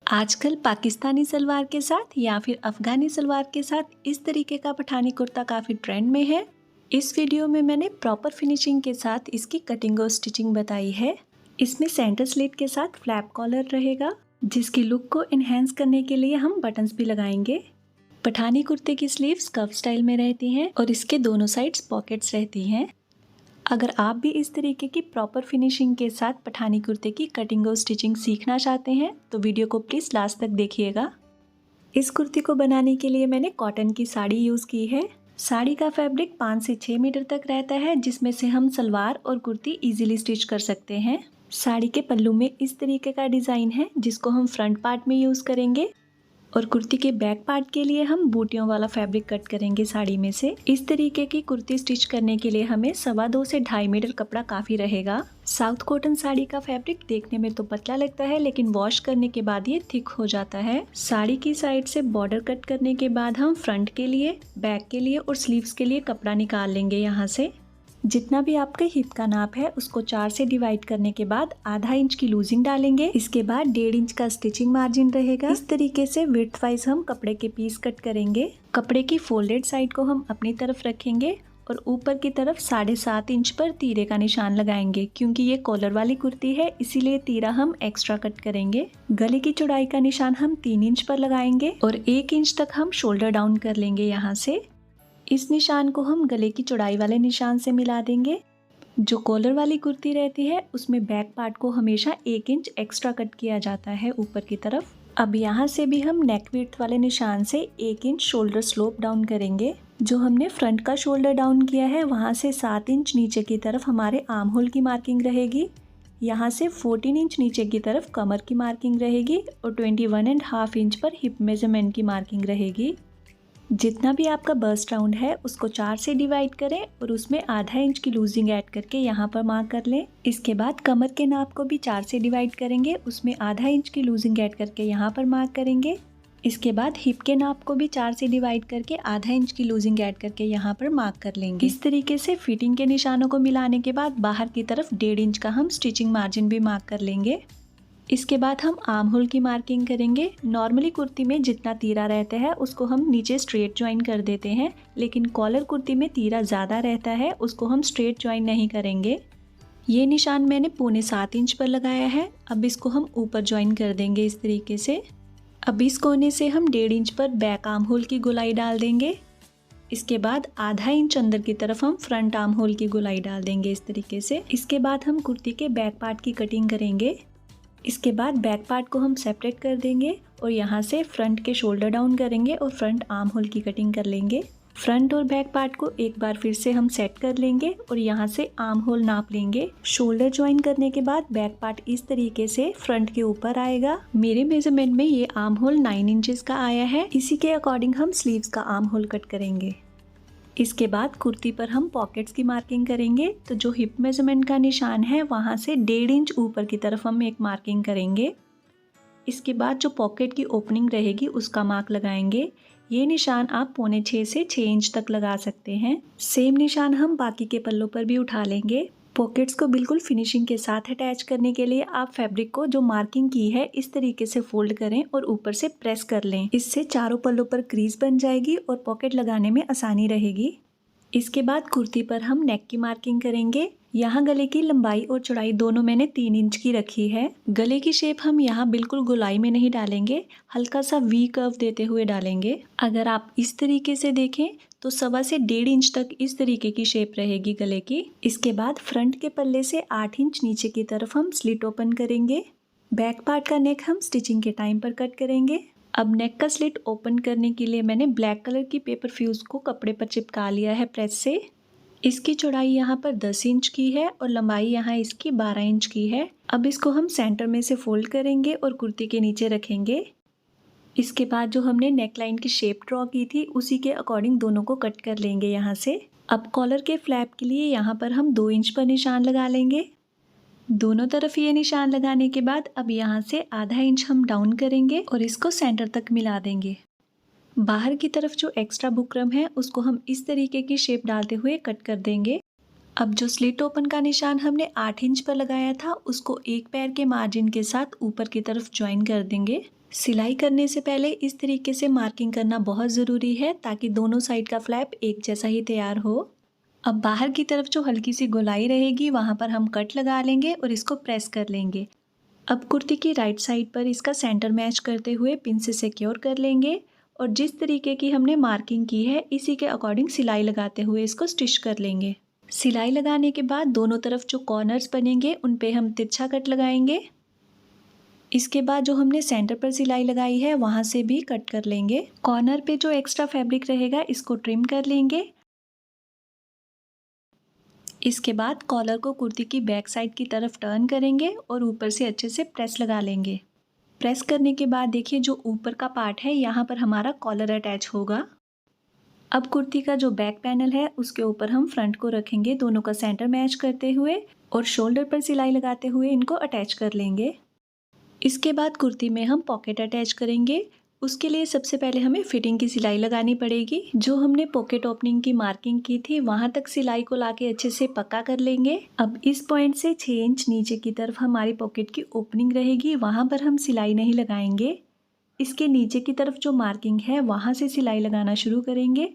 आजकल पाकिस्तानी सलवार के साथ या फिर अफ़गानी सलवार के साथ इस तरीके का पठानी कुर्ता काफ़ी ट्रेंड में है। इस वीडियो में मैंने प्रॉपर फिनिशिंग के साथ इसकी कटिंग और स्टिचिंग बताई है। इसमें सेंटर स्लिट के साथ फ्लैप कॉलर रहेगा, जिसकी लुक को इन्हेंस करने के लिए हम बटन्स भी लगाएंगे। पठानी कुर्ते की स्लीव्स कर्व स्टाइल में रहती हैं और इसके दोनों साइड्स पॉकेट्स रहती हैं। अगर आप भी इस तरीके की प्रॉपर फिनिशिंग के साथ पठानी कुर्ते की कटिंग और स्टिचिंग सीखना चाहते हैं तो वीडियो को प्लीज़ लास्ट तक देखिएगा। इस कुर्ती को बनाने के लिए मैंने कॉटन की साड़ी यूज़ की है। साड़ी का फैब्रिक 5 से 6 मीटर तक रहता है, जिसमें से हम सलवार और कुर्ती इजीली स्टिच कर सकते हैं। साड़ी के पल्लू में इस तरीके का डिज़ाइन है, जिसको हम फ्रंट पार्ट में यूज़ करेंगे और कुर्ती के बैक पार्ट के लिए हम बूटियों वाला फैब्रिक कट करेंगे साड़ी में से। इस तरीके की कुर्ती स्टिच करने के लिए हमें 2.25 से 2.5 मीटर कपड़ा काफ़ी रहेगा। साउथ कॉटन साड़ी का फैब्रिक देखने में तो पतला लगता है, लेकिन वॉश करने के बाद ये थिक हो जाता है। साड़ी की साइड से बॉर्डर कट करने के बाद हम फ्रंट के लिए, बैक के लिए और स्लीव्स के लिए कपड़ा निकाल लेंगे। यहाँ से जितना भी आपके हिप का नाप है उसको 4 से डिवाइड करने के बाद आधा इंच की लूजिंग डालेंगे। इसके बाद 1.5 इंच का स्टिचिंग मार्जिन रहेगा। इस तरीके से विड्थ वाइज हम कपड़े के पीस कट करेंगे। कपड़े की फोल्डेड साइड को हम अपनी तरफ रखेंगे और ऊपर की तरफ 7.5 इंच पर तीरे का निशान लगाएंगे। क्योंकि ये कॉलर वाली कुर्ती है, इसीलिए तीरा हम एक्स्ट्रा कट करेंगे। गले की चौड़ाई का निशान हम 3 इंच पर लगाएंगे और 1 इंच तक हम शोल्डर डाउन कर लेंगे। यहाँ से इस निशान को हम गले की चौड़ाई वाले निशान से मिला देंगे। जो कॉलर वाली कुर्ती रहती है उसमें बैक पार्ट को हमेशा 1 इंच एक्स्ट्रा कट किया जाता है ऊपर की तरफ। अब यहाँ से भी हम नेक विड्थ वाले निशान से 1 इंच शोल्डर स्लोप डाउन करेंगे। जो हमने फ्रंट का शोल्डर डाउन किया है वहाँ से 7 इंच नीचे की तरफ हमारे आर्म होल की मार्किंग रहेगी। यहाँ से 14 इंच नीचे की तरफ कमर की मार्किंग रहेगी और 21.5 इंच पर हिप मेजरमेंट की मार्किंग रहेगी। जितना भी आपका बस्ट राउंड है उसको 4 से डिवाइड करें और उसमें आधा इंच की लूजिंग ऐड करके यहाँ पर मार्क कर लें। इसके बाद कमर के नाप को भी 4 से डिवाइड करेंगे, उसमें आधा इंच की लूजिंग ऐड करके यहाँ पर मार्क करेंगे। इसके बाद हिप के नाप को भी 4 से डिवाइड करके आधा इंच की लूजिंग ऐड करके यहाँ पर मार्क कर लेंगे। इस तरीके से फिटिंग के निशानों को मिलाने के बाद बाहर की तरफ 1.5 इंच का हम स्टिचिंग मार्जिन भी मार्क कर लेंगे। इसके बाद हम आर्म होल की मार्किंग करेंगे। नॉर्मली कुर्ती में जितना तीरा रहता है उसको हम नीचे स्ट्रेट ज्वाइन कर देते हैं, लेकिन कॉलर कुर्ती में तीरा ज़्यादा रहता है, उसको हम स्ट्रेट ज्वाइन नहीं करेंगे। ये निशान मैंने 6.25 इंच पर लगाया है। अब इसको हम ऊपर ज्वाइन कर देंगे इस तरीके से। अब इस कोने से हम 1.5 इंच पर बैक आर्म होल की गोलाई डाल देंगे। इसके बाद आधा इंच अंदर की तरफ हम फ्रंट आर्म होल की गोलाई डाल देंगे इस तरीके से। इसके बाद हम कुर्ती के बैक पार्ट की कटिंग करेंगे। इसके बाद बैक पार्ट को हम सेपरेट कर देंगे और यहाँ से फ्रंट के शोल्डर डाउन करेंगे और फ्रंट आर्म होल की कटिंग कर लेंगे। फ्रंट और बैक पार्ट को एक बार फिर से हम सेट कर लेंगे और यहाँ से आर्म होल नाप लेंगे। शोल्डर ज्वाइन करने के बाद बैक पार्ट इस तरीके से फ्रंट के ऊपर आएगा। मेरे मेजरमेंट में ये आर्म होल 9 इंचेस का आया है। इसी के अकॉर्डिंग हम स्लीव्स का आर्म होल कट करेंगे। इसके बाद कुर्ती पर हम पॉकेट्स की मार्किंग करेंगे। तो जो हिप मेजरमेंट का निशान है वहाँ से 1.5 इंच ऊपर की तरफ हम एक मार्किंग करेंगे। इसके बाद जो पॉकेट की ओपनिंग रहेगी उसका मार्क लगाएंगे। ये निशान आप 5.25 से 6 इंच तक लगा सकते हैं। सेम निशान हम बाकी के पल्लों पर भी उठा लेंगे। पॉकेट्स को बिल्कुल फिनिशिंग के साथ अटैच करने के लिए आप फैब्रिक को जो मार्किंग की है इस तरीके से फोल्ड करें और ऊपर से प्रेस कर लें। इससे चारों पल्लों पर क्रीज बन जाएगी और पॉकेट लगाने में आसानी रहेगी। इसके बाद कुर्ती पर हम नेक की मार्किंग करेंगे। यहाँ गले की लंबाई और चौड़ाई दोनों मैंने 3 इंच की रखी है। गले की शेप हम यहाँ बिल्कुल गोलाई में नहीं डालेंगे, हल्का सा वी कर्व देते हुए डालेंगे। अगर आप इस तरीके से देखें तो 1.25 से 1.5 इंच तक इस तरीके की शेप रहेगी गले की। इसके बाद फ्रंट के पल्ले से 8 इंच नीचे की तरफ हम स्लिट ओपन करेंगे। बैक पार्ट का नेक हम स्टिचिंग के टाइम पर कट करेंगे। अब नेक का स्लिट ओपन करने के लिए मैंने ब्लैक कलर की पेपर फ्यूज को कपड़े पर चिपका लिया है प्रेस से। इसकी चौड़ाई यहाँ पर 10 इंच की है और लंबाई यहाँ इसकी 12 इंच की है। अब इसको हम सेंटर में से फोल्ड करेंगे और कुर्ती के नीचे रखेंगे। इसके बाद जो हमने नेक लाइन की शेप ड्रॉ की थी उसी के अकॉर्डिंग दोनों को कट कर लेंगे यहाँ से। अब कॉलर के फ्लैप के लिए यहाँ पर हम 2 इंच पर निशान लगा लेंगे। दोनों तरफ ये निशान लगाने के बाद अब यहाँ से आधा इंच हम डाउन करेंगे और इसको सेंटर तक मिला देंगे। बाहर की तरफ जो एक्स्ट्रा बुकरम है उसको हम इस तरीके की शेप डालते हुए कट कर देंगे। अब जो स्लिट ओपन का निशान हमने 8 इंच पर लगाया था उसको एक पैर के मार्जिन के साथ ऊपर की तरफ ज्वाइन कर देंगे। सिलाई करने से पहले इस तरीके से मार्किंग करना बहुत ज़रूरी है ताकि दोनों साइड का फ्लैप एक जैसा ही तैयार हो। अब बाहर की तरफ जो हल्की सी गोलाई रहेगी वहाँ पर हम कट लगा लेंगे और इसको प्रेस कर लेंगे। अब कुर्ती की राइट साइड पर इसका सेंटर मैच करते हुए पिन से सिक्योर कर लेंगे और जिस तरीके की हमने मार्किंग की है इसी के अकॉर्डिंग सिलाई लगाते हुए इसको स्टिच कर लेंगे। सिलाई लगाने के बाद दोनों तरफ जो कॉर्नर्स बनेंगे उन पे हम तिरछा कट लगाएंगे। इसके बाद जो हमने सेंटर पर सिलाई लगाई है वहाँ से भी कट कर लेंगे। कॉर्नर पे जो एक्स्ट्रा फैब्रिक रहेगा इसको ट्रिम कर लेंगे। इसके बाद कॉलर को कुर्ती की बैक साइड की तरफ टर्न करेंगे और ऊपर से अच्छे से प्रेस लगा लेंगे। प्रेस करने के बाद देखिए जो ऊपर का पार्ट है यहाँ पर हमारा कॉलर अटैच होगा। अब कुर्ती का जो बैक पैनल है उसके ऊपर हम फ्रंट को रखेंगे दोनों का सेंटर मैच करते हुए और शोल्डर पर सिलाई लगाते हुए इनको अटैच कर लेंगे। इसके बाद कुर्ती में हम पॉकेट अटैच करेंगे। उसके लिए सबसे पहले हमें फिटिंग की सिलाई लगानी पड़ेगी। जो हमने पॉकेट ओपनिंग की मार्किंग की थी वहां तक सिलाई को लाके अच्छे से पक्का कर लेंगे। अब इस पॉइंट से 6 इंच नीचे की तरफ हमारी पॉकेट की ओपनिंग रहेगी, वहां पर हम सिलाई नहीं लगाएंगे। इसके नीचे की तरफ जो मार्किंग है वहां से सिलाई लगाना शुरू करेंगे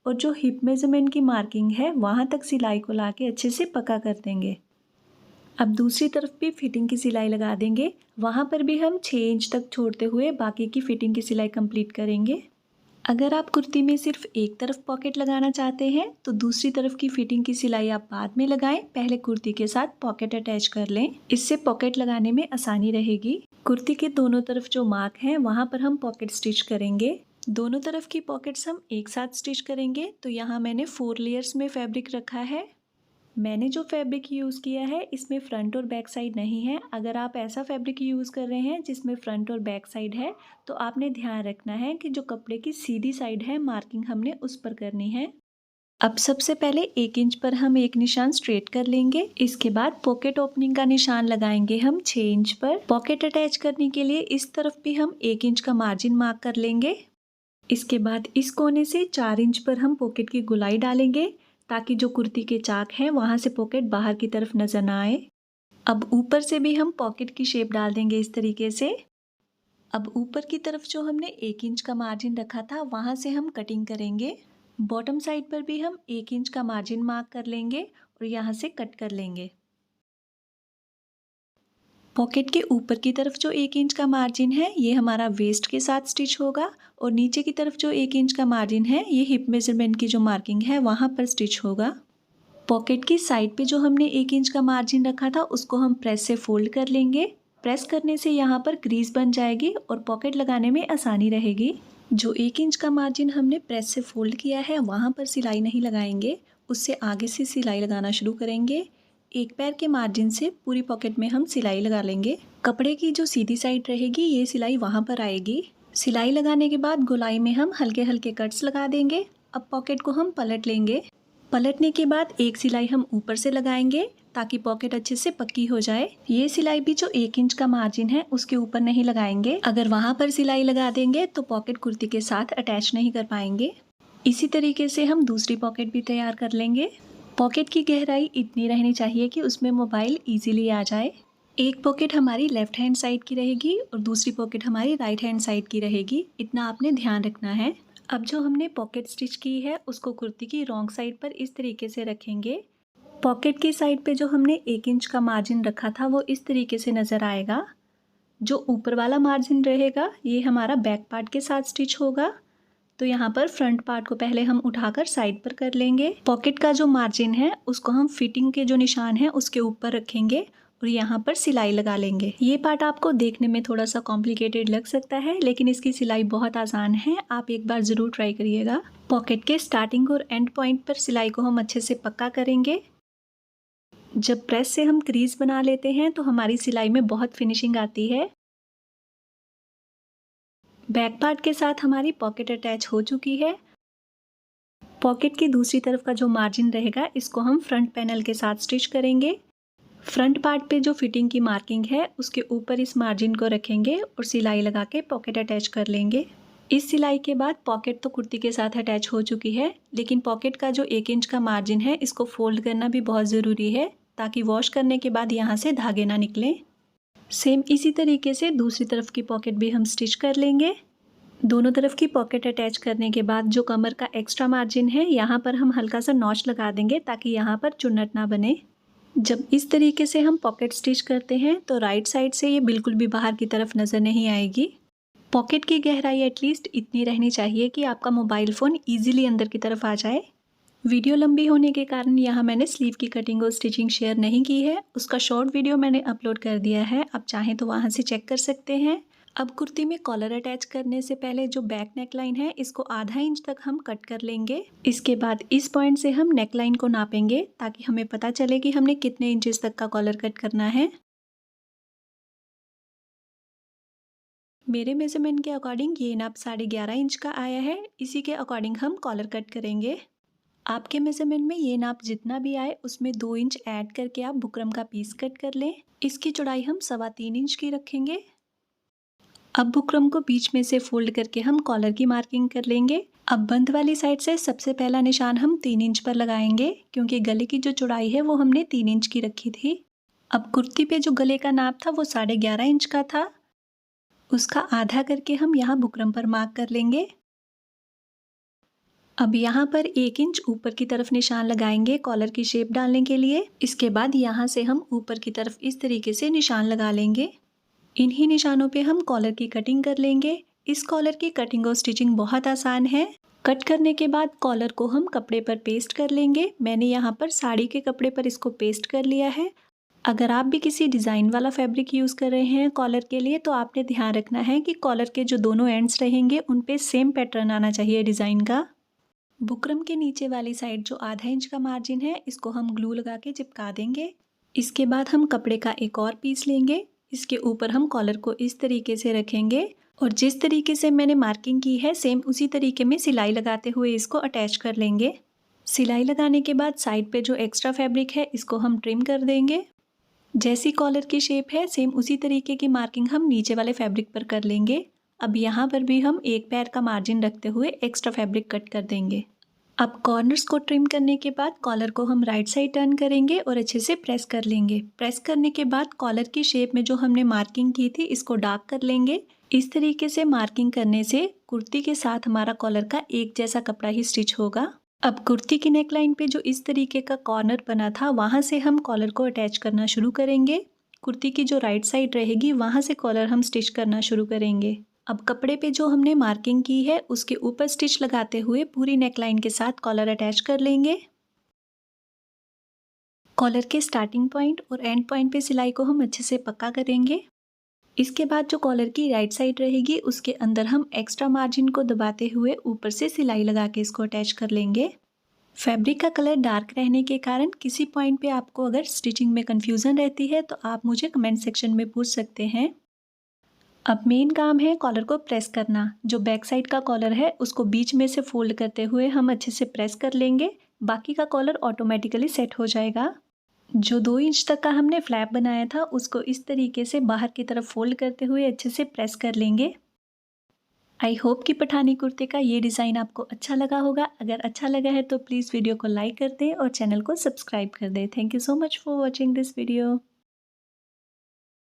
और जो हिप मेजरमेंट की मार्किंग है वहां तक सिलाई को लाके अच्छे से पक्का कर देंगे। अब दूसरी तरफ भी फिटिंग की सिलाई लगा देंगे। वहाँ पर भी हम 6 इंच तक छोड़ते हुए बाकी की फिटिंग की सिलाई कंप्लीट करेंगे। अगर आप कुर्ती में सिर्फ एक तरफ पॉकेट लगाना चाहते हैं तो दूसरी तरफ की फिटिंग की सिलाई आप बाद में लगाएं, पहले कुर्ती के साथ पॉकेट अटैच कर लें। इससे पॉकेट लगाने में आसानी रहेगी। कुर्ती के दोनों तरफ जो मार्क हैं वहाँ पर हम पॉकेट स्टिच करेंगे। दोनों तरफ की पॉकेट्स हम एक साथ स्टिच करेंगे। तो यहाँ मैंने 4 लेयर्स में फैब्रिक रखा है। मैंने जो फैब्रिक यूज़ किया है इसमें फ्रंट और बैक साइड नहीं है। अगर आप ऐसा फैब्रिक यूज़ कर रहे हैं जिसमें फ्रंट और बैक साइड है तो आपने ध्यान रखना है कि जो कपड़े की सीधी साइड है मार्किंग हमने उस पर करनी है। अब सबसे पहले 1 इंच पर हम एक निशान स्ट्रेट कर लेंगे। इसके बाद पॉकेट ओपनिंग का निशान लगाएंगे हम 6 इंच पर। पॉकेट अटैच करने के लिए इस तरफ भी हम 1 इंच का मार्जिन मार्क कर लेंगे। इसके बाद इस कोने से 4 इंच पर हम पॉकेट की गोलाई डालेंगे ताकि जो कुर्ती के चाक हैं वहाँ से पॉकेट बाहर की तरफ नजर ना आए। अब ऊपर से भी हम पॉकेट की शेप डाल देंगे इस तरीके से। अब ऊपर की तरफ जो हमने 1 इंच का मार्जिन रखा था वहाँ से हम कटिंग करेंगे। बॉटम साइड पर भी हम 1 इंच का मार्जिन मार्क कर लेंगे और यहाँ से कट कर लेंगे। पॉकेट के ऊपर की तरफ जो 1 इंच का मार्जिन है ये हमारा वेस्ट के साथ स्टिच होगा और नीचे की तरफ जो 1 इंच का मार्जिन है ये हिप मेजरमेंट की जो मार्किंग है वहाँ पर स्टिच होगा। पॉकेट की साइड पे जो हमने 1 इंच का मार्जिन रखा था उसको हम प्रेस से फोल्ड कर लेंगे। प्रेस करने से यहाँ पर क्रीज बन जाएगी और पॉकेट लगाने में आसानी रहेगी। जो 1 इंच का मार्जिन हमने प्रेस से फोल्ड किया है वहाँ पर सिलाई नहीं लगाएंगे, उससे आगे से सिलाई लगाना शुरू करेंगे। एक पैर के मार्जिन से पूरी पॉकेट में हम सिलाई लगा लेंगे। कपड़े की जो सीधी साइड रहेगी ये सिलाई वहाँ पर आएगी। सिलाई लगाने के बाद गोलाई में हम हल्के हल्के कट्स लगा देंगे। अब पॉकेट को हम पलट लेंगे। पलटने के बाद एक सिलाई हम ऊपर से लगाएंगे ताकि पॉकेट अच्छे से पक्की हो जाए। ये सिलाई भी जो 1 इंच का मार्जिन है उसके ऊपर नहीं लगाएंगे। अगर वहाँ पर सिलाई लगा देंगे तो पॉकेट कुर्ती के साथ अटैच नहीं कर पाएंगे। इसी तरीके से हम दूसरी पॉकेट भी तैयार कर लेंगे। पॉकेट की गहराई इतनी रहनी चाहिए कि उसमें मोबाइल इजीली आ जाए। एक पॉकेट हमारी लेफ्ट हैंड साइड की रहेगी और दूसरी पॉकेट हमारी राइट हैंड साइड की रहेगी, इतना आपने ध्यान रखना है। अब जो हमने पॉकेट स्टिच की है उसको कुर्ती की रॉन्ग साइड पर इस तरीके से रखेंगे। पॉकेट की साइड पे जो हमने 1 इंच का मार्जिन रखा था वो इस तरीके से नज़र आएगा। जो ऊपर वाला मार्जिन रहेगा ये हमारा बैक पार्ट के साथ स्टिच होगा। तो यहाँ पर फ्रंट पार्ट को पहले हम उठाकर साइड पर कर लेंगे। पॉकेट का जो मार्जिन है उसको हम फिटिंग के जो निशान है उसके ऊपर रखेंगे और यहाँ पर सिलाई लगा लेंगे। ये पार्ट आपको देखने में थोड़ा सा कॉम्प्लिकेटेड लग सकता है लेकिन इसकी सिलाई बहुत आसान है, आप एक बार ज़रूर ट्राई करिएगा। पॉकेट के स्टार्टिंग और एंड पॉइंट पर सिलाई को हम अच्छे से पक्का करेंगे। जब प्रेस से हम क्रीज बना लेते हैं तो हमारी सिलाई में बहुत फिनिशिंग आती है। बैक पार्ट के साथ हमारी पॉकेट अटैच हो चुकी है। पॉकेट की दूसरी तरफ का जो मार्जिन रहेगा इसको हम फ्रंट पैनल के साथ स्टिच करेंगे। फ्रंट पार्ट पे जो फिटिंग की मार्किंग है उसके ऊपर इस मार्जिन को रखेंगे और सिलाई लगा के पॉकेट अटैच कर लेंगे। इस सिलाई के बाद पॉकेट तो कुर्ती के साथ अटैच हो चुकी है, लेकिन पॉकेट का जो 1 इंच का मार्जिन है इसको फोल्ड करना भी बहुत ज़रूरी है ताकि वॉश करने के बाद यहाँ से धागे ना निकलें। सेम इसी तरीके से दूसरी तरफ की पॉकेट भी हम स्टिच कर लेंगे। दोनों तरफ की पॉकेट अटैच करने के बाद जो कमर का एक्स्ट्रा मार्जिन है यहाँ पर हम हल्का सा नॉच लगा देंगे ताकि यहाँ पर चुन्नट ना बने। जब इस तरीके से हम पॉकेट स्टिच करते हैं तो राइट साइड से ये बिल्कुल भी बाहर की तरफ नज़र नहीं आएगी। पॉकेट की गहराई एटलीस्ट इतनी रहनी चाहिए कि आपका मोबाइल फ़ोन ईजिली अंदर की तरफ आ जाए। वीडियो लंबी होने के कारण यहाँ मैंने स्लीव की कटिंग और स्टिचिंग शेयर नहीं की है, उसका शॉर्ट वीडियो मैंने अपलोड कर दिया है, आप चाहें तो वहाँ से चेक कर सकते हैं। अब कुर्ती में कॉलर अटैच करने से पहले जो बैक नेकलाइन है इसको आधा इंच तक हम कट कर लेंगे। इसके बाद इस पॉइंट से हम नेकलाइन को नापेंगे ताकि हमें पता चले कि हमने कितने इंचेस तक का कॉलर कट करना है। मेरे मेजरमेंट के अकॉर्डिंग ये नाप 11.5 इंच का आया है, इसी के अकॉर्डिंग हम कॉलर कट करेंगे। आपके मेजरमेंट में ये नाप जितना भी आए उसमें 2 इंच ऐड करके आप बुकरम का पीस कट कर लें। इसकी चौड़ाई हम 3.25 इंच की रखेंगे। अब बुकरम को बीच में से फोल्ड करके हम कॉलर की मार्किंग कर लेंगे। अब बंद वाली साइड से सबसे पहला निशान हम 3 इंच पर लगाएंगे क्योंकि गले की जो चौड़ाई है वो हमने 3 इंच की रखी थी। अब कुर्ती पे जो गले का नाप था वो 11.5 इंच का था, उसका आधा करके हम यहाँ बुकरम पर मार्क कर लेंगे। अब यहाँ पर 1 इंच ऊपर की तरफ निशान लगाएंगे कॉलर की शेप डालने के लिए। इसके बाद यहाँ से हम ऊपर की तरफ इस तरीके से निशान लगा लेंगे। इन्हीं निशानों पे हम कॉलर की कटिंग कर लेंगे। इस कॉलर की कटिंग और स्टिचिंग बहुत आसान है। कट करने के बाद कॉलर को हम कपड़े पर पेस्ट कर लेंगे। मैंने यहाँ पर साड़ी के कपड़े पर इसको पेस्ट कर लिया है। अगर आप भी किसी डिज़ाइन वाला फैब्रिक यूज़ कर रहे हैं कॉलर के लिए तो आपने ध्यान रखना है कि कॉलर के जो दोनों एंड्स रहेंगे उन पे सेम पैटर्न आना चाहिए डिज़ाइन का। बुकरम के नीचे वाली साइड जो आधा इंच का मार्जिन है इसको हम ग्लू लगा के चिपका देंगे। इसके बाद हम कपड़े का एक और पीस लेंगे, इसके ऊपर हम कॉलर को इस तरीके से रखेंगे और जिस तरीके से मैंने मार्किंग की है सेम उसी तरीके में सिलाई लगाते हुए इसको अटैच कर लेंगे। सिलाई लगाने के बाद साइड पे जो एक्स्ट्रा फैब्रिक है इसको हम ट्रिम कर देंगे। जैसी कॉलर की शेप है सेम उसी तरीके की मार्किंग हम नीचे वाले फैब्रिक पर कर लेंगे। अब यहाँ पर भी हम एक पैर का मार्जिन रखते हुए एक्स्ट्रा फैब्रिक कट कर देंगे। अब कॉर्नर्स को ट्रिम करने के बाद कॉलर को हम राइट साइड टर्न करेंगे और अच्छे से प्रेस कर लेंगे। प्रेस करने के बाद कॉलर की शेप में जो हमने मार्किंग की थी इसको डार्क कर लेंगे। इस तरीके से मार्किंग करने से कुर्ती के साथ हमारा कॉलर का एक जैसा कपड़ा ही स्टिच होगा। अब कुर्ती की नेकलाइन पे जो इस तरीके का कॉर्नर बना था वहाँ से हम कॉलर को अटैच करना शुरू करेंगे। कुर्ती की जो राइट साइड रहेगी वहाँ से कॉलर हम स्टिच करना शुरू करेंगे। अब कपड़े पे जो हमने मार्किंग की है उसके ऊपर स्टिच लगाते हुए पूरी नेकलाइन के साथ कॉलर अटैच कर लेंगे। कॉलर के स्टार्टिंग पॉइंट और एंड पॉइंट पे सिलाई को हम अच्छे से पक्का करेंगे। इसके बाद जो कॉलर की राइट साइड रहेगी उसके अंदर हम एक्स्ट्रा मार्जिन को दबाते हुए ऊपर से सिलाई लगा के इसको अटैच कर लेंगे। फैब्रिक का कलर डार्क रहने के कारण किसी पॉइंट पे आपको अगर स्टिचिंग में कन्फ्यूज़न रहती है तो आप मुझे कमेंट सेक्शन में पूछ सकते हैं। अब मेन काम है कॉलर को प्रेस करना। जो बैक साइड का कॉलर है उसको बीच में से फोल्ड करते हुए हम अच्छे से प्रेस कर लेंगे, बाकी का कॉलर ऑटोमेटिकली सेट हो जाएगा। जो 2 इंच तक का हमने फ्लैप बनाया था उसको इस तरीके से बाहर की तरफ फोल्ड करते हुए अच्छे से प्रेस कर लेंगे। आई होप कि पठानी कुर्ते का ये डिज़ाइन आपको अच्छा लगा होगा। अगर अच्छा लगा है तो प्लीज़ वीडियो को लाइक कर दें और चैनल को सब्सक्राइब कर दें। Thank you so much for watching this video.